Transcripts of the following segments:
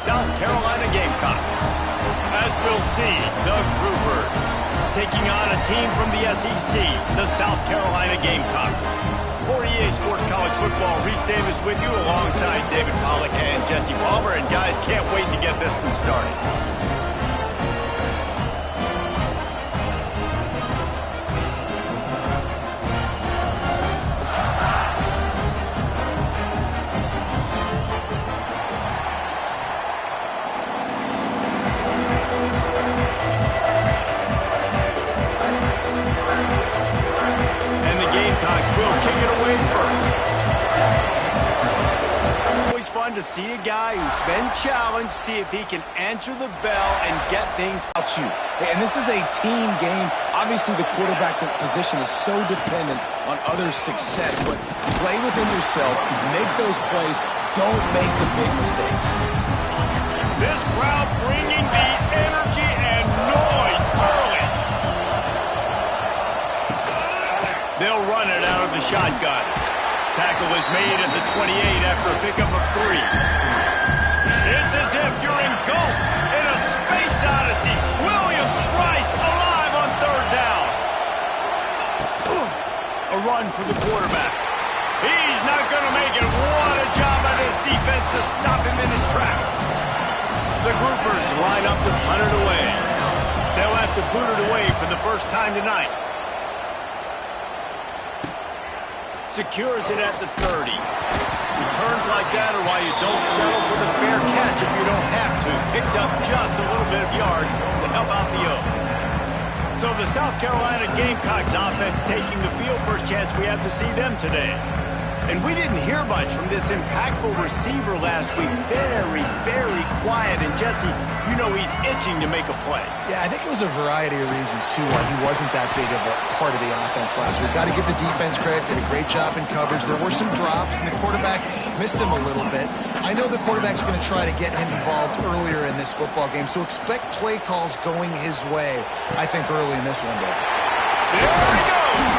South Carolina Gamecocks. As we'll see, the Groupers taking on a team from the SEC, the South Carolina Gamecocks. For EA Sports College Football, Reese Davis with you alongside David Pollack and Jesse Palmer. And guys, can't wait to get this one started. To see a guy who's been challenged, see if he can answer the bell and get things out you. And this is a team game. Obviously, the quarterback position is so dependent on others' success, but play within yourself, make those plays, don't make the big mistakes. This crowd bringing the energy and noise early. They'll run it out of the shotgun. Tackle is made at the 28 after a pickup of 3. It's as if you're engulfed in a space odyssey. Williams-Brice alive on 3rd down. A run for the quarterback. He's not going to make it. What a job by this defense to stop him in his tracks. The Groupers line up to punt it away. They'll have to boot it away for the first time tonight. Secures it at the 30. Returns like that are why you don't settle for the fair catch if you don't have to. Picks up just a little bit of yards to help out the O. So the South Carolina Gamecocks offense taking the field. First chance we have to see them today. And we didn't hear much from this impactful receiver last week. Very, very quiet. And Jesse, you know he's itching to make a play. Yeah, I think it was a variety of reasons, too, why he wasn't that big of a part of the offense last week. Got to give the defense credit. Did a great job in coverage. There were some drops, and the quarterback missed him a little bit. I know the quarterback's going to try to get him involved earlier in this football game, so expect play calls going his way, I think, early in this one, Dave. There he goes!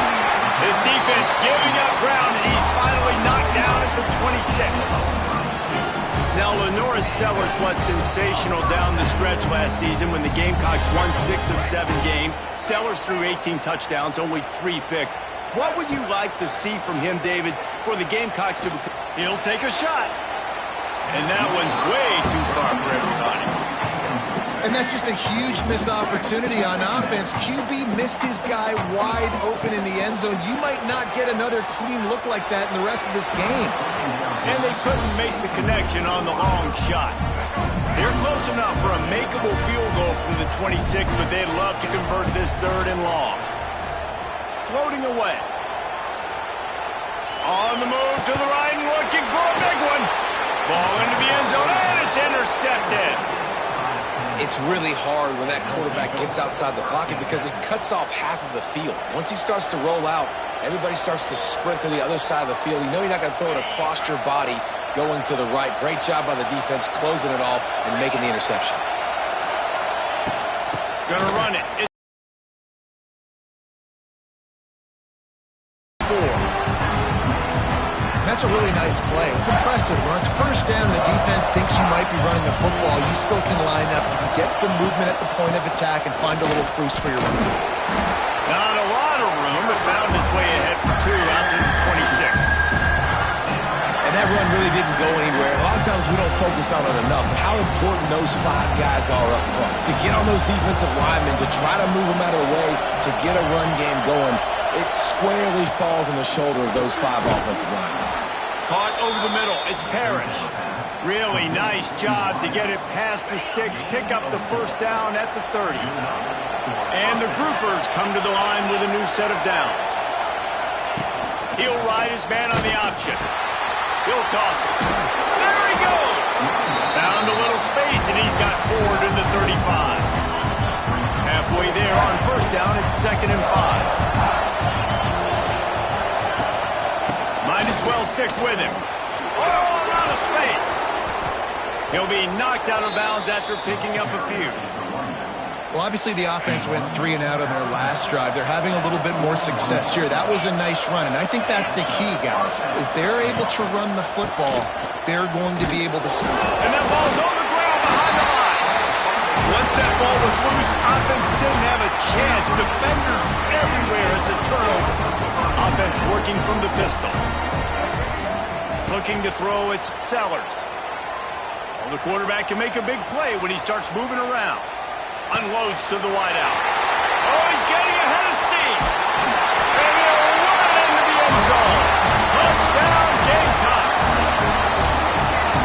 His defense giving up ground as he's finally knocked down at the 26. Now, Lenora Sellers was sensational down the stretch last season when the Gamecocks won 6 of 7 games. Sellers threw 18 touchdowns, only 3 picks. What would you like to see from him, David, for the Gamecocks to become? He'll take a shot. And that one's way too far for everybody. And that's just a huge missed opportunity on offense. QB missed his guy wide open in the end zone. You might not get another clean look like that in the rest of this game. And they couldn't make the connection on the long shot. They're close enough for a makeable field goal from the 26, but they'd love to convert this 3rd and long. Floating away. On the move to the right and looking for a big one. Ball into the end zone, and it's intercepted. It's really hard when that quarterback gets outside the pocket because it cuts off half of the field. Once he starts to roll out, everybody starts to sprint to the other side of the field. You know you're not going to throw it across your body going to the right. Great job by the defense closing it off and making the interception. Gonna run it. That's a really nice play. It's impressive. When it's 1st down, the defense thinks you might be running the football. You still can line up, get some movement at the point of attack, and find a little crease for your run. Not a lot of room, but found his way ahead for 2 out to the 26. And that run really didn't go anywhere. A lot of times we don't focus on it enough. How important those 5 guys are up front. To get on those defensive linemen, to try to move them out of the way, to get a run game going, it squarely falls on the shoulder of those 5 offensive linemen. Caught over the middle. It's Parrish. Really nice job to get it past the sticks, pick up the 1st down at the 30. And the Groupers come to the line with a new set of downs. He'll ride his man on the option. He'll toss it. There he goes! Found a little space, and he's got forward in the 35. Halfway there on 1st down, it's 2nd and 5. Might as well stick with him. All around of space. He'll be knocked out of bounds after picking up a few. Well, obviously the offense went 3 and out on their last drive. They're having a little bit more success here. That was a nice run, and I think that's the key, guys. If they're able to run the football, they're going to be able to... And that ball's on the ground. Once that ball was loose, offense didn't have a chance. Defenders everywhere. It's a turnover. Offense working from the pistol. Looking to throw, it's Sellers. Well, the quarterback can make a big play when he starts moving around. Unloads to the wideout. Oh, he's getting ahead of steam. And he'll run into the end zone. Touchdown, Gamecocks.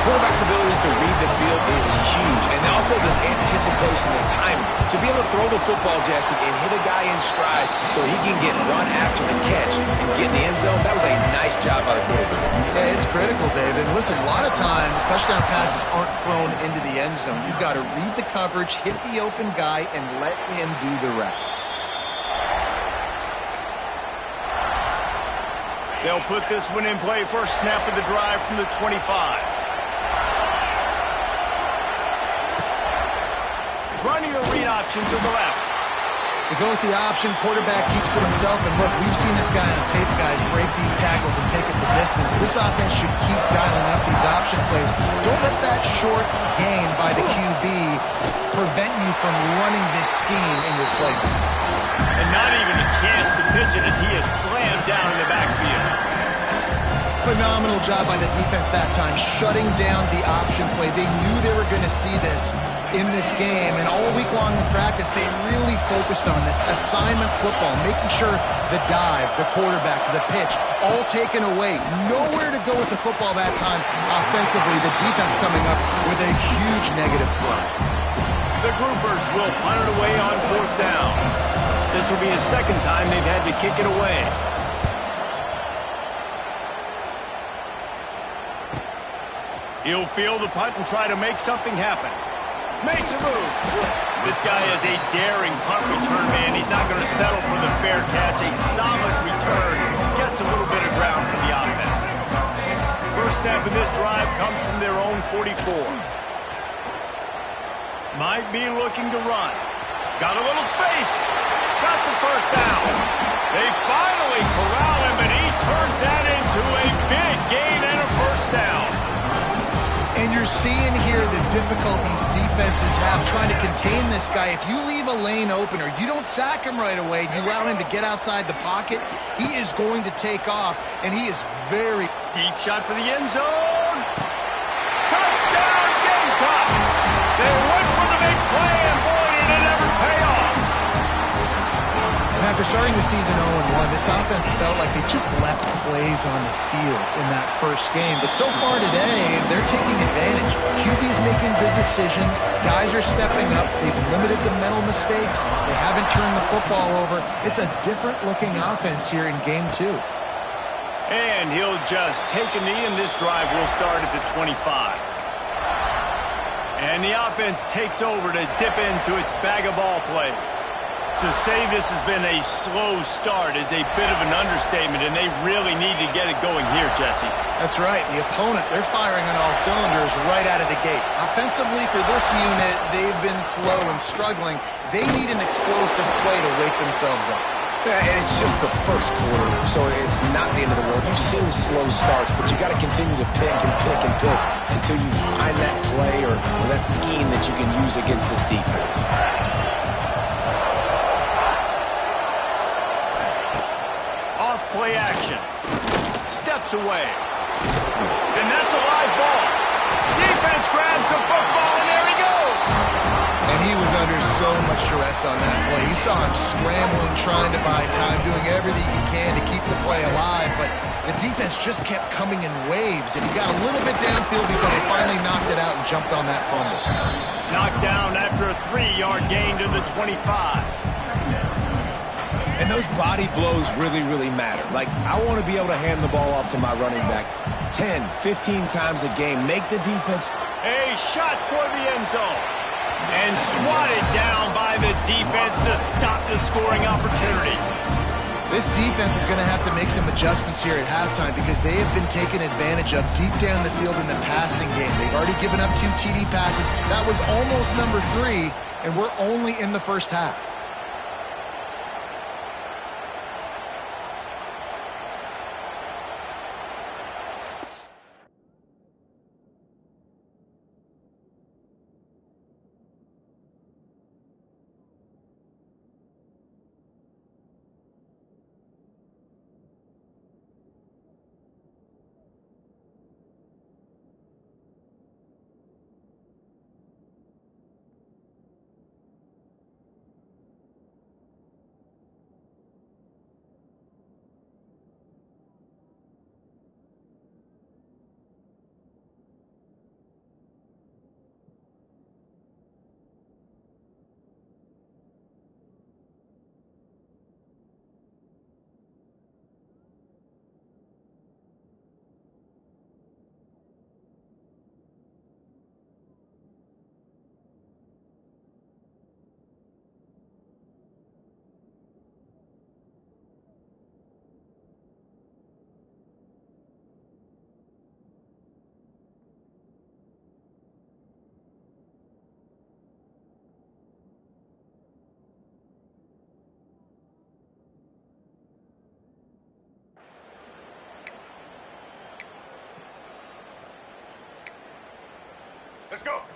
Quarterback's abilities to read the field is huge, and also the anticipation, the timing. To be able to throw the football, Jesse, and hit a guy in stride so he can get run after the catch and get in the end zone, that was a nice job by the quarterback. Yeah, it's critical, David. Listen, a lot of times touchdown passes aren't thrown into the end zone. You've got to read the coverage, hit the open guy, and let him do the rest. They'll put this one in play. First snap of the drive from the 25. Running a read option to the left. They go with the option. Quarterback keeps it himself. And look, we've seen this guy on tape, guys, break these tackles and take it the distance. This offense should keep dialing up these option plays. Don't let that short gain by the QB prevent you from running this scheme in your playbook. And not even a chance to pitch it as he is slammed down in the backfield. Phenomenal job by the defense that time, shutting down the option play. They knew they were going to see this in this game, and all week long in practice, they really focused on this assignment football, making sure the dive, the quarterback, the pitch, all taken away. Nowhere to go with the football that time offensively. The defense coming up with a huge negative play. The Groupers will punt it away on fourth down. This will be his second time they've had to kick it away. He'll field the punt and try to make something happen. Makes a move. This guy is a daring punt return man. He's not going to settle for the fair catch. A solid return. Gets a little bit of ground for the offense. First snap in this drive comes from their own 44. Might be looking to run. Got a little space. Got the first down. They finally corral him, and he turns that into a big gain and a first down. And you're seeing here the difficulties defenses have trying to contain this guy. If you leave a lane open or you don't sack him right away, you allow him to get outside the pocket, he is going to take off, and he is very... Deep shot for the end zone. Touchdown, Gamecocks. They went for the big play, and boy, did it ever pay off. And after starting the season 0-1, this offense felt like they just left plays on the field in that first game. But so far today, they're taking advantage. QB's making good decisions. Guys are stepping up. They've limited the mental mistakes. They haven't turned the football over. It's a different-looking offense here in Game 2. And he'll just take a knee, and this drive will start at the 25. And the offense takes over to dip into its bag of ball plays. To say this has been a slow start is a bit of an understatement, and they really need to get it going here, Jesse. That's right. The opponent, they're firing on all cylinders right out of the gate. Offensively for this unit, they've been slow and struggling. They need an explosive play to wake themselves up. Yeah, and it's just the first quarter, so it's not the end of the world. You've seen slow starts, but you got to continue to pick and pick and pick until you find that play or that scheme that you can use against this defense. Play action. Steps away. And that's a live ball. Defense grabs the football, and there he goes. And he was under so much stress on that play. You saw him scrambling, trying to buy time, doing everything he can to keep the play alive, but the defense just kept coming in waves, and he got a little bit downfield before they finally knocked it out and jumped on that fumble. Knocked down after a 3-yard gain to the 25. And those body blows really, really matter. Like, I want to be able to hand the ball off to my running back 10, 15 times a game. Make the defense. A shot toward the end zone. And swatted down by the defense to stop the scoring opportunity. This defense is going to have to make some adjustments here at halftime because they have been taken advantage of deep down the field in the passing game. They've already given up 2 TD passes. That was almost number 3, and we're only in the first half.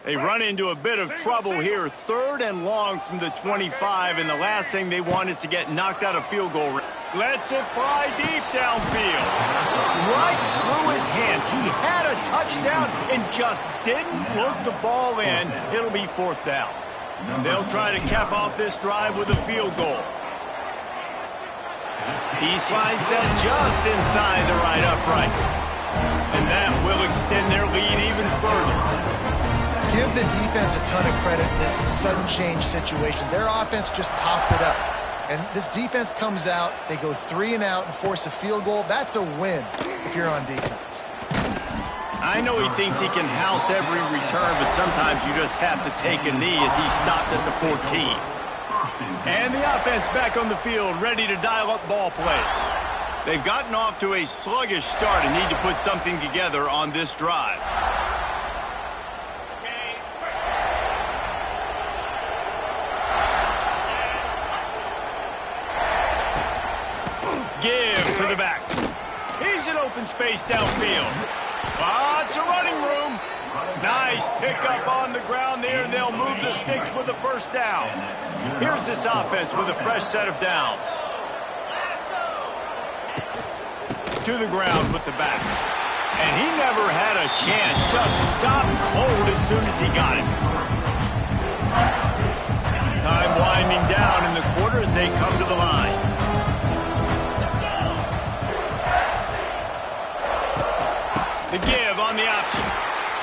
They run into a bit of trouble here. 3rd and long from the 25, and the last thing they want is to get knocked out of field goal range. Lets it fly deep downfield. Right through his hands. He had a touchdown and just didn't look the ball in. It'll be 4th down. They'll try to cap off this drive with a field goal. He slides that just inside the right upright. And that will extend their lead even further. Give the defense a ton of credit in this sudden change situation. Their offense just coughed it up. And this defense comes out, they go 3 and out and force a field goal. That's a win if you're on defense. I know he thinks he can house every return, but sometimes you just have to take a knee as he stopped at the 14. And the offense back on the field, ready to dial up ball plays. They've gotten off to a sluggish start and need to put something together on this drive. Give to the back. He's in open space downfield. Lots of running room. Nice pickup on the ground there, and they'll move the sticks with the 1st down. Here's this offense with a fresh set of downs. To the ground with the back. And he never had a chance. Just stopped cold as soon as he got it. Time winding down in the quarter as they come to the line. The give on the option.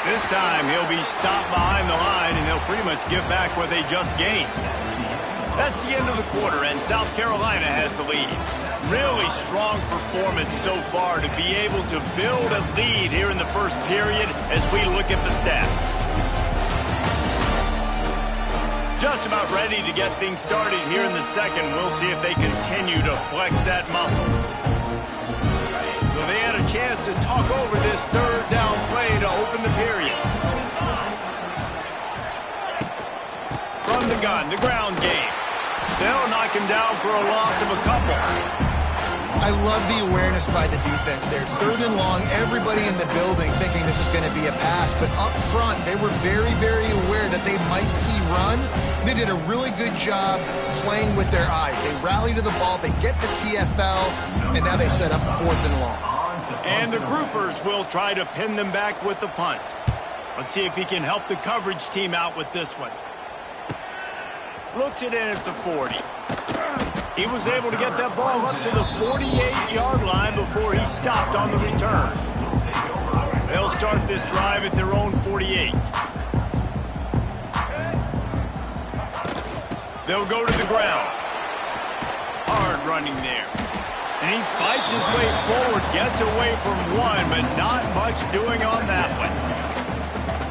This time he'll be stopped behind the line, and they'll pretty much give back what they just gained. That's the end of the quarter, and South Carolina has the lead. Really strong performance so far to be able to build a lead here in the 1st period as we look at the stats. Just about ready to get things started here in the 2nd. We'll see if they continue to flex that muscle. So they had a chance to talk over this 3rd down play to open the period. From the gun, the ground game. They'll knock him down for a loss of a couple. I love the awareness by the defense there. 3rd and long, everybody in the building thinking this is going to be a pass. But up front, they were very, very aware that they might see run. They did a really good job playing with their eyes. They rally to the ball, they get the TFL, and now they set up 4th and long. And the groupers will try to pin them back with the punt. Let's see if he can help the coverage team out with this one. Looks it in at the 40. He was able to get that ball up to the 48-yard line before he stopped on the return. They'll start this drive at their own 48. They'll go to the ground. Hard running there. And he fights his way forward, gets away from one, but not much doing on that one.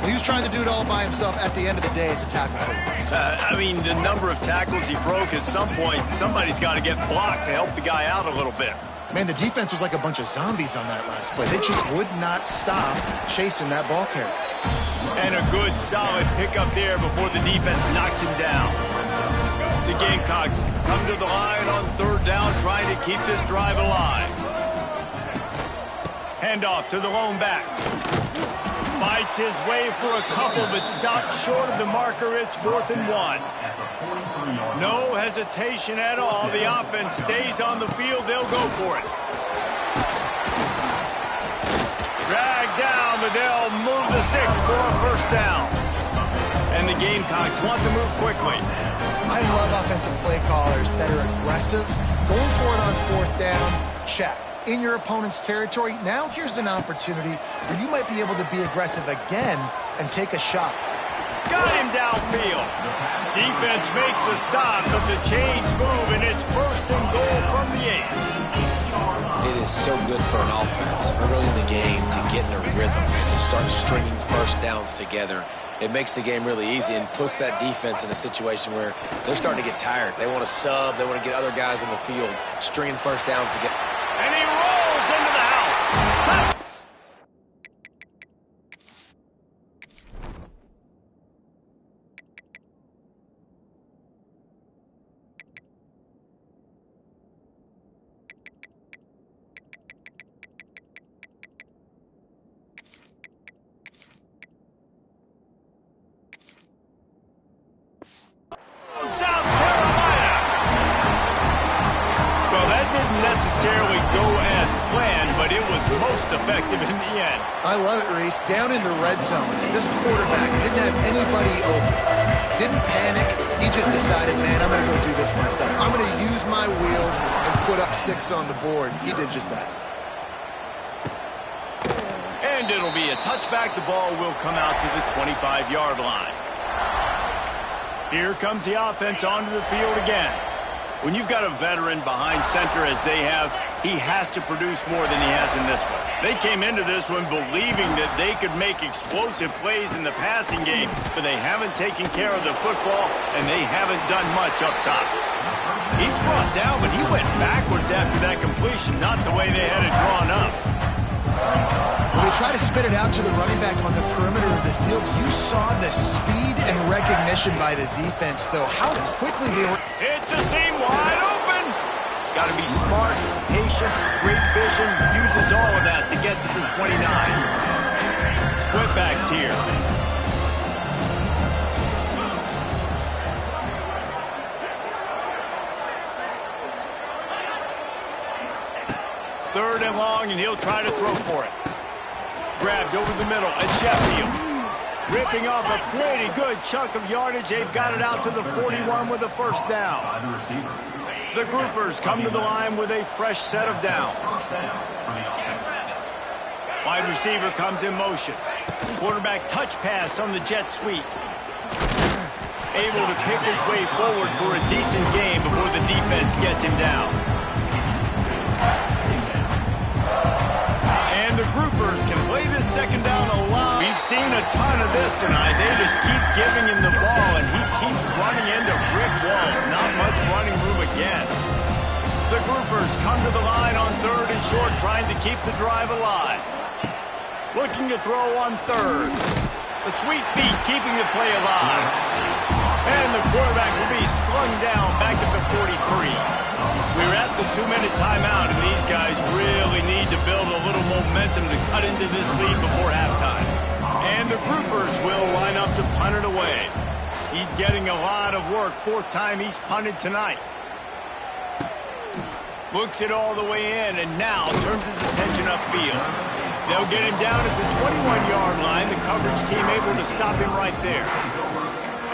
Well, he was trying to do it all by himself. At the end of the day, it's a tackle for loss. I mean, the number of tackles he broke, at some point, somebody's got to get blocked to help the guy out a little bit. Man, the defense was like a bunch of zombies on that last play. They just would not stop chasing that ball carrier. And a good, solid pickup there before the defense knocks him down. The Gamecocks come to the line on 3rd down, trying to keep this drive alive. Handoff to the lone back. Fights his way for a couple, but stopped short of the marker. It's 4th and 1. No hesitation at all. The offense stays on the field. They'll go for it. Dragged down, but they'll move the sticks for a 1st down. And the Gamecocks want to move quickly. I love offensive play callers that are aggressive. Going for it on 4th down, check. In your opponent's territory, now here's an opportunity where you might be able to be aggressive again and take a shot. Got him downfield. Defense makes a stop, but the chains move, and it's 1st and goal from the 8. It is so good for an offense early in the game to get in a rhythm and to start stringing 1st downs together. It makes the game really easy and puts that defense in a situation where they're starting to get tired. They want to sub. They want to get other guys in the field, stringing 1st downs together. And he rolls into the house. effective in the end. I love it, Reese. Down in the red zone, this quarterback didn't have anybody open. Didn't panic. He just decided, man, I'm going to go do this myself. I'm going to use my wheels and put up 6 on the board. He did just that. And it'll be a touchback. The ball will come out to the 25-yard line. Here comes the offense onto the field again. When you've got a veteran behind center as they have, he has to produce more than he has in this one. They came into this one believing that they could make explosive plays in the passing game, but they haven't taken care of the football, and they haven't done much up top. He's brought down, but he went backwards after that completion, not the way they had it drawn up. When they try to spit it out to the running back on the perimeter of the field, you saw the speed and recognition by the defense, though. How quickly they were... It's a seam wide open. Got to be smart, patient, great vision. Uses all of that to get to the 29. Split backs here. Third and long, and he'll try to throw for it. Grabbed over the middle at Sheffield. Ripping off a pretty good chunk of yardage. They've got it out to the 41 with a first down. The groupers come to the line with a fresh set of downs. Wide receiver comes in motion. Quarterback touch pass on the jet sweep. Able to pick his way forward for a decent game before the defense gets him down. And the groupers can play this second down a lot. We've seen a ton of this tonight. They just keep giving him the ball, and he keeps running into brick walls. Not much running room again. The groupers come to the line on third and short, trying to keep the drive alive. Looking to throw on third. The sweet feet keeping the play alive. And the quarterback will be slung down back at the 43. We're at the 2-minute timeout, and these guys really need to build a little momentum to cut into this lead before halftime. And the groupers will line up to punt it away. He's getting a lot of work. 4th time he's punted tonight. Looks it all the way in, and now turns his attention upfield. They'll get him down at the 21-yard line. The coverage team able to stop him right there.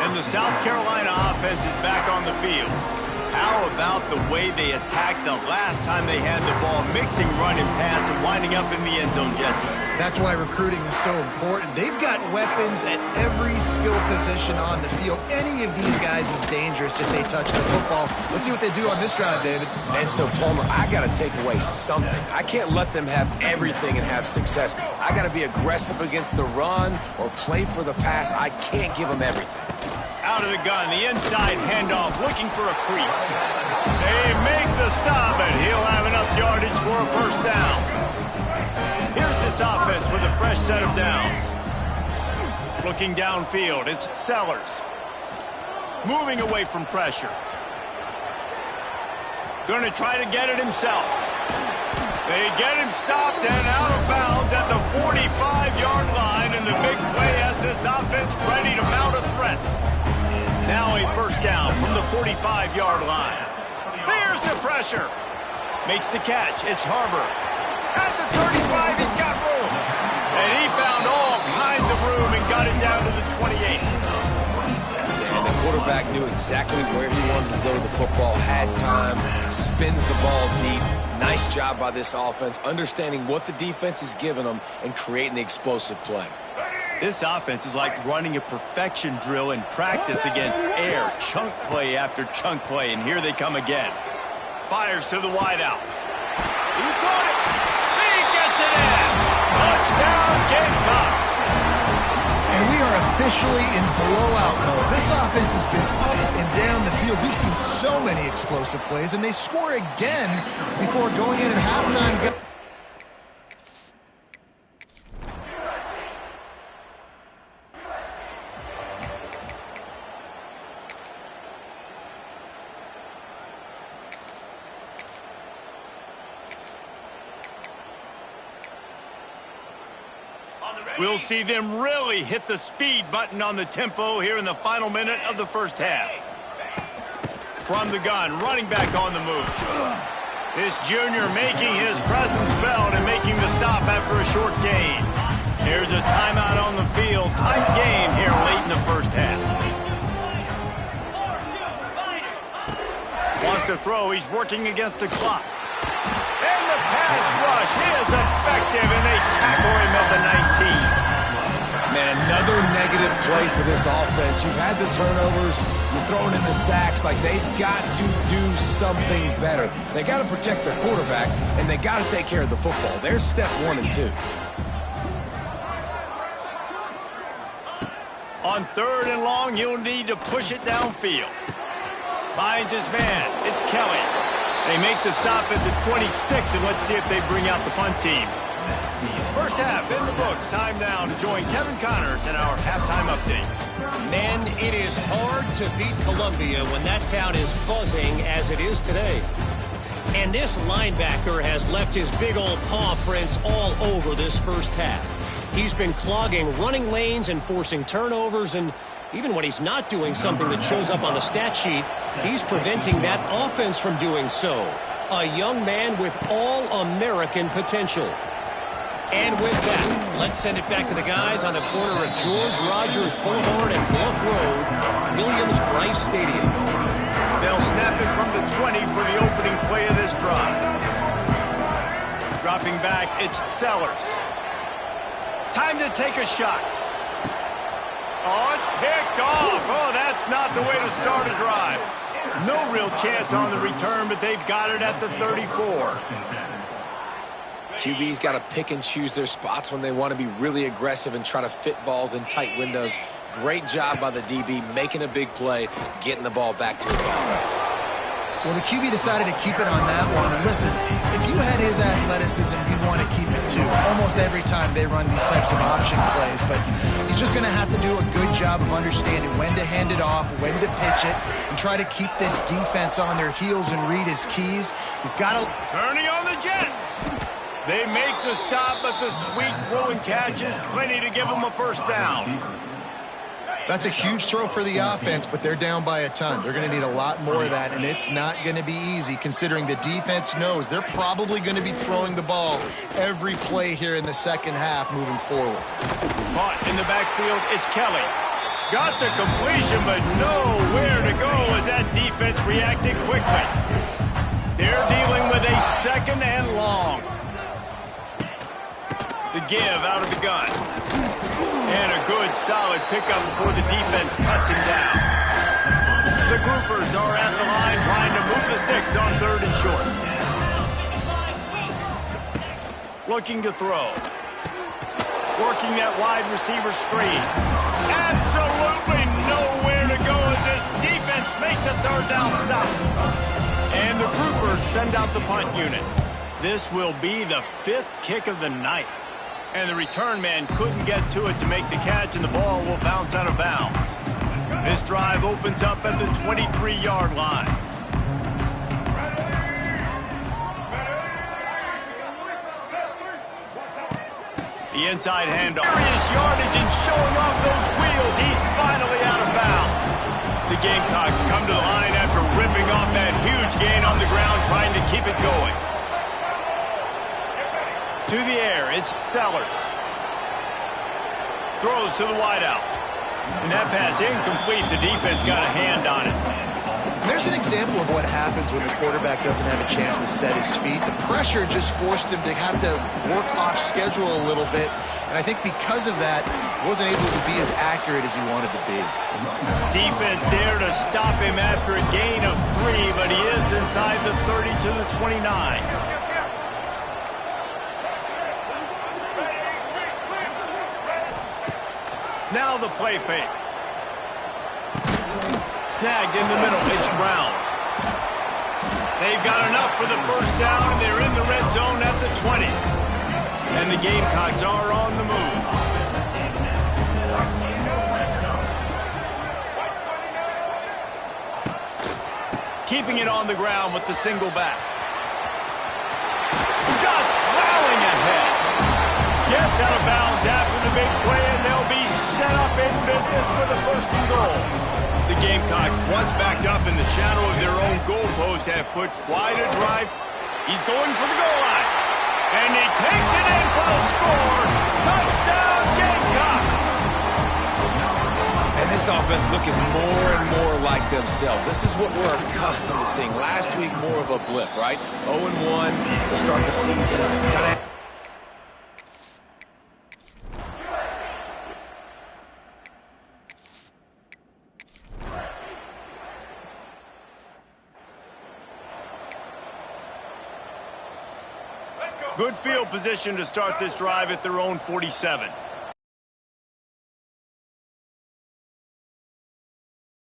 And the South Carolina offense is back on the field. How about the way they attacked the last time they had the ball, mixing run and pass and winding up in the end zone, Jesse? That's why recruiting is so important. They've got weapons at every skill position on the field. Any of these guys is dangerous if they touch the football. Let's see what they do on this drive, David. And so, Palmer, I got to take away something. I can't let them have everything and have success. I got to be aggressive against the run or play for the pass. I can't give them everything. Out of the gun, the inside handoff, looking for a crease. They make the stop, and he'll have enough yardage for a first down. Here's this offense with a fresh set of downs. Looking downfield, it's Sellers. Moving away from pressure. Going to try to get it himself. They get him stopped and out of bounds at the 45-yard line, and the big play has this offense ready to mount a threat. Now a first down from the 45-yard line. There's the pressure. Makes the catch. It's Harbor. At the 35, he's got room. And he found all kinds of room and got it down to the 28. And the quarterback knew exactly where he wanted to go to the football, had time, spins the ball deep. Nice job by this offense, understanding what the defense is giving them and creating the explosive play. This offense is like running a perfection drill in practice against air. Chunk play after chunk play, and here they come again. Fires to the wideout. He got it. He gets it in. Touchdown, Gamecocks. And we are officially in blowout mode. This offense has been up and down the field. We've seen so many explosive plays, and they score again before going in at halftime. We'll see them really hit the speed button on the tempo here in the final minute of the first half. From the gun, running back on the move. This junior making his presence felt and making the stop after a short gain. Here's a timeout on the field. Tight game here late in the first half. Wants to throw. He's working against the clock. And the pass rush. He is effective, and they tackle him at the 19. Man, another negative play for this offense. You've had the turnovers. You're throwing in the sacks. Like, they've got to do something better. They got to protect their quarterback, and they got to take care of the football. There's step 1 and 2. On 3rd and long, he'll need to push it downfield. Finds his man. It's Kelly. They make the stop at the 26, and let's see if they bring out the punt team. First half in the books. Time now to join Kevin Connors in our halftime update. Men, it is hard to beat Columbia when that town is buzzing as it is today. And this linebacker has left his big old paw prints all over this first half. He's been clogging running lanes and forcing turnovers, and even when he's not doing something that shows up on the stat sheet, he's preventing that offense from doing so. A young man with all-American potential. And with that, let's send it back to the guys on the corner of George Rogers Boulevard and Bluff Road, Williams-Brice Stadium. They'll snap it from the 20 for the opening play of this drive. Dropping back, it's Sellers. Time to take a shot. Oh, it's picked off. Oh, that's not the way to start a drive. No real chance on the return, but they've got it at the 34. QB's got to pick and choose their spots when they want to be really aggressive and try to fit balls in tight windows. Great job by the DB, making a big play, getting the ball back to its offense. Well, the QB decided to keep it on that one. And listen, if you had his athleticism, you'd want to keep it too. Almost every time they run these types of option plays. But he's just going to have to do a good job of understanding when to hand it off, when to pitch it, and try to keep this defense on their heels and read his keys. He's got to... Turning on the Jets. They make the stop, but the sweet throw and catch is plenty to give them a first down. That's a huge throw for the offense, but they're down by a ton. They're going to need a lot more of that, and it's not going to be easy considering the defense knows they're probably going to be throwing the ball every play here in the second half moving forward. Caught in the backfield, it's Kelly. Got the completion, but nowhere to go as that defense reacted quickly. They're dealing with a 2nd and long. The give out of the gun. And a good, solid pickup before the defense cuts him down. The groupers are at the line trying to move the sticks on 3rd and short. Looking to throw. Working that wide receiver screen. Absolutely nowhere to go as this defense makes a 3rd down stop. And the groupers send out the punt unit. This will be the 5th kick of the night. And the return man couldn't get to it to make the catch, and the ball will bounce out of bounds. This drive opens up at the 23-yard line. The inside handoff. Serious yardage and showing off those wheels. He's finally out of bounds. The Gamecocks come to the line after ripping off that huge gain on the ground, trying to keep it going. To the air, it's Sellers. Throws to the wideout. And that pass incomplete. The defense got a hand on it. There's an example of what happens when the quarterback doesn't have a chance to set his feet. The pressure just forced him to have to work off schedule a little bit. And I think because of that, he wasn't able to be as accurate as he wanted to be. Defense there to stop him after a gain of 3, but he is inside the 30 to the 29. Now the play fake. Snagged in the middle. It's Brown. They've got enough for the first down, and they're in the red zone at the 20. And the Gamecocks are on the move. Keeping it on the ground with the single back. Just plowing ahead. Gets out of bounds after the big play, and they'll be set up in business with a 1st and goal. The Gamecocks, once backed up in the shadow of their own goalpost, have put quite a drive. He's going for the goal line. And he takes it in for the score. Touchdown, Gamecocks! And this offense looking more and more like themselves. This is what we're accustomed to seeing. Last week, more of a blip, right? 0-1 to start the season. Kind of. Good field position to start this drive at their own 47.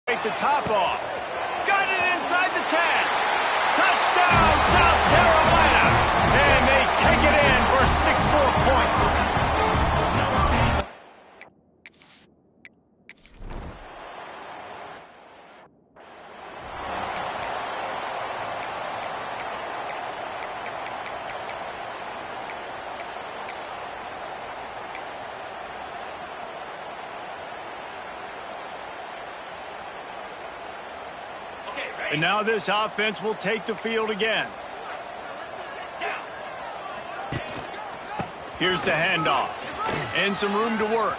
Take the top off. Got it inside the 10. Touchdown, South Carolina. And they take it in for 6 more points. And now this offense will take the field again. Here's the handoff. And some room to work.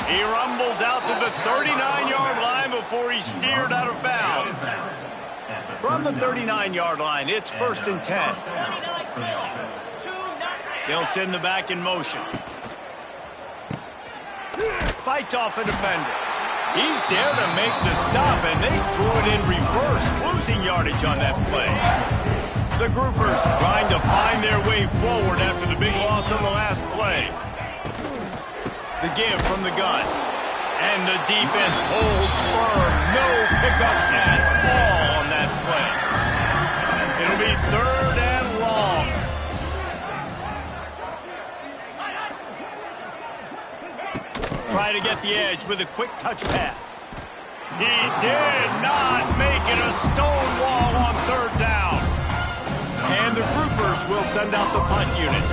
He rumbles out to the 39-yard line before he's steered out of bounds. From the 39-yard line, it's 1st and 10. They'll send the back in motion. Fights off a defender. He's there to make the stop, and they threw it in reverse, losing yardage on that play. The groupers trying to find their way forward after the big loss on the last play. The give from the gun. And the defense holds firm. No pickup at all on that play. It'll be 3rd and long. Try to get the edge with a quick touch pass. He did not make it a stone wall on 3rd down. And the groupers will send out the punt unit.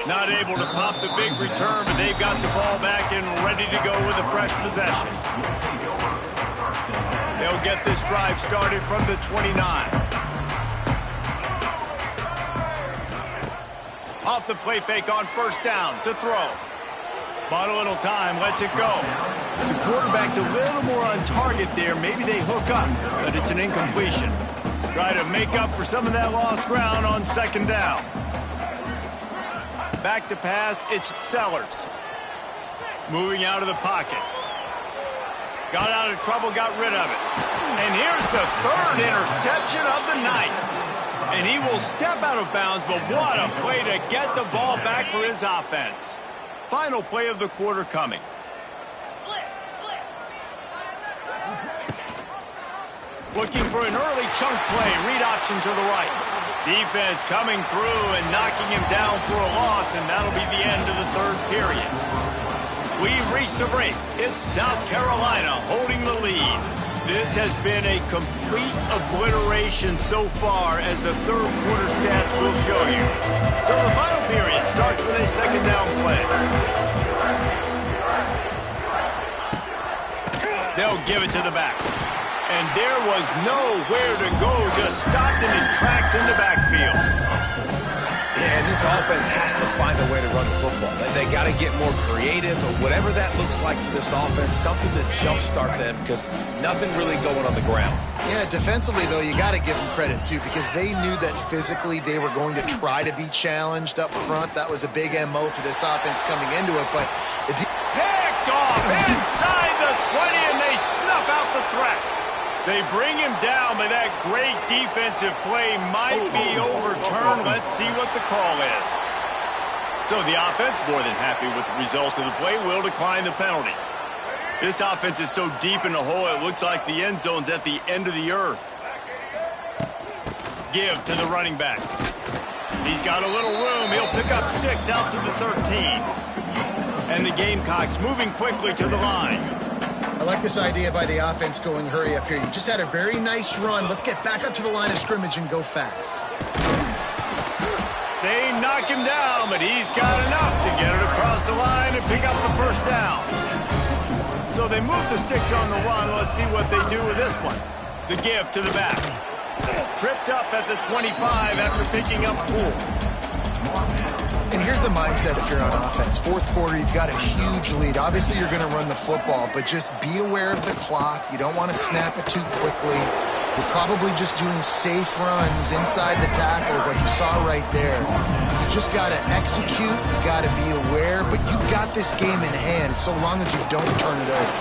Not able to pop the big return, but they've got the ball back and ready to go with a fresh possession. They'll get this drive started from the 29. Off the play fake on 1st down to throw. Bought a little time, lets it go. The quarterback's a little more on target there. Maybe they hook up, but it's an incompletion. Try to make up for some of that lost ground on 2nd down. Back to pass, it's Sellers. Moving out of the pocket. Got out of trouble, got rid of it. And here's the 3rd interception of the night. And he will step out of bounds, but what a play to get the ball back for his offense. Final play of the quarter coming. Looking for an early chunk play, read option to the right. Defense coming through and knocking him down for a loss, and that'll be the end of the 3rd period. We've reached the break. It's South Carolina holding the lead. This has been a complete obliteration so far, as the 3rd quarter stats will show you. So the final period starts with a 2nd down play. They'll give it to the back. And there was nowhere to go, just stopped in his tracks in the backfield. Yeah, and this offense has to find a way to run the football. They got to get more creative, or whatever that looks like for this offense, something to jumpstart them, because nothing really going on the ground. Yeah, defensively, though, you got to give them credit, too, because they knew that physically they were going to try to be challenged up front. That was a big MO for this offense coming into it, but picked off inside the 20, and they snuff out the threat. They bring him down, but that great defensive play might be overturned. Let's see what the call is. So the offense, more than happy with the result of the play, will decline the penalty. This offense is so deep in the hole, it looks like the end zone's at the end of the earth. Give to the running back. He's got a little room. He'll pick up 6 out to the 13. And the Gamecocks moving quickly to the line. I like this idea by the offense going hurry up here. You just had a very nice run. Let's get back up to the line of scrimmage and go fast. They knock track him down, but he's got enough to get it across the line and pick up the first down. So they move the sticks on the run. Let's see what they do with this one. The give to the back. Tripped up at the 25 after picking up 4. And here's the mindset if you're on offense. Fourth quarter, you've got a huge lead. Obviously, you're going to run the football, but just be aware of the clock. You don't want to snap it too quickly. You're probably just doing safe runs inside the tackles like you saw right there. You just got to execute. You got to be aware, but you've got this game in hand so long as you don't turn it over.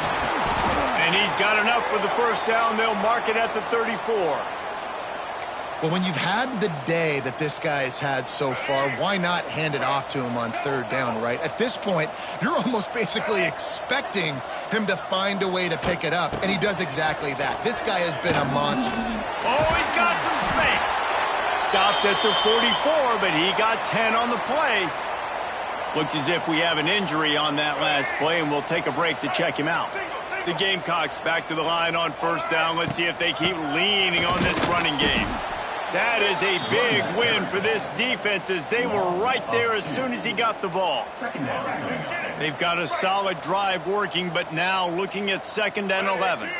And he's got enough for the first down. They'll mark it at the 34. Well, when you've had the day that this guy has had so far, why not hand it off to him on third down, right? At this point, you're almost basically expecting him to find a way to pick it up, and he does exactly that. This guy has been a monster. Oh, he's got some space. Stopped at the 44, but he got 10 on the play. Looks as if we have an injury on that last play, and we'll take a break to check him out. The Gamecocks back to the line on first down. Let's see if they keep leaning on this running game. That is a big win for this defense as they were right there as soon as he got the ball. They've got a solid drive working, but now looking at 2nd and 11.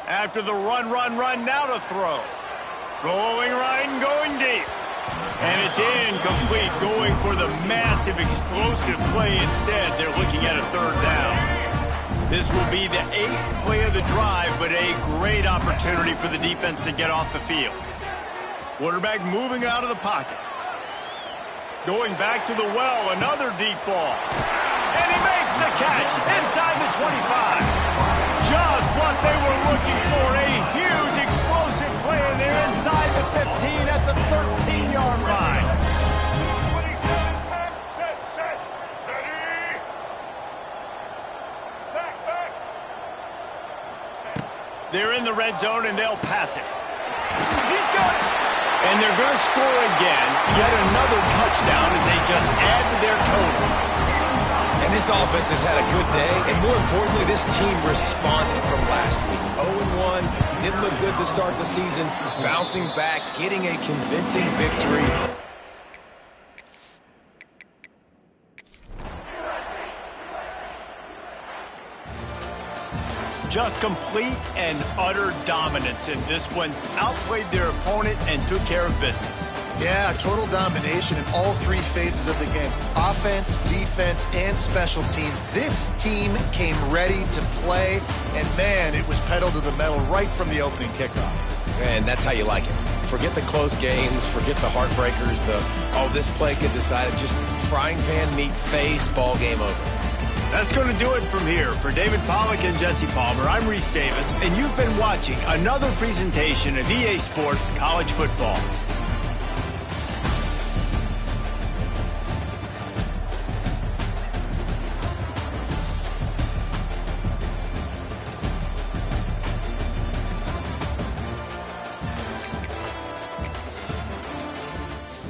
After the run, now to throw. Going right and going deep. And it's incomplete, going for the massive explosive play instead. They're looking at a 3rd down. This will be the 8th play of the drive, but a great opportunity for the defense to get off the field. Quarterback moving out of the pocket. Going back to the well, another deep ball. And he makes the catch inside the 25. Just what they were looking for, a huge explosive play, and they're inside the 15 at the 13-yard line. They're in the red zone, and they'll pass it. He's got it. And they're going to score again. Yet another touchdown as they just add to their total. And this offense has had a good day, and more importantly, this team responded from last week. 0-1, didn't look good to start the season, bouncing back, getting a convincing victory. Just complete and utter dominance in this one. Outplayed their opponent and took care of business. Yeah, total domination in all 3 phases of the game. Offense, defense, and special teams. This team came ready to play, and man, it was pedal to the metal right from the opening kickoff. And that's how you like it. Forget the close games, forget the heartbreakers, this play could decide it. Just frying pan meet face, ball game over. That's going to do it from here. For David Pollack and Jesse Palmer, I'm Reese Davis, and you've been watching another presentation of EA Sports College Football.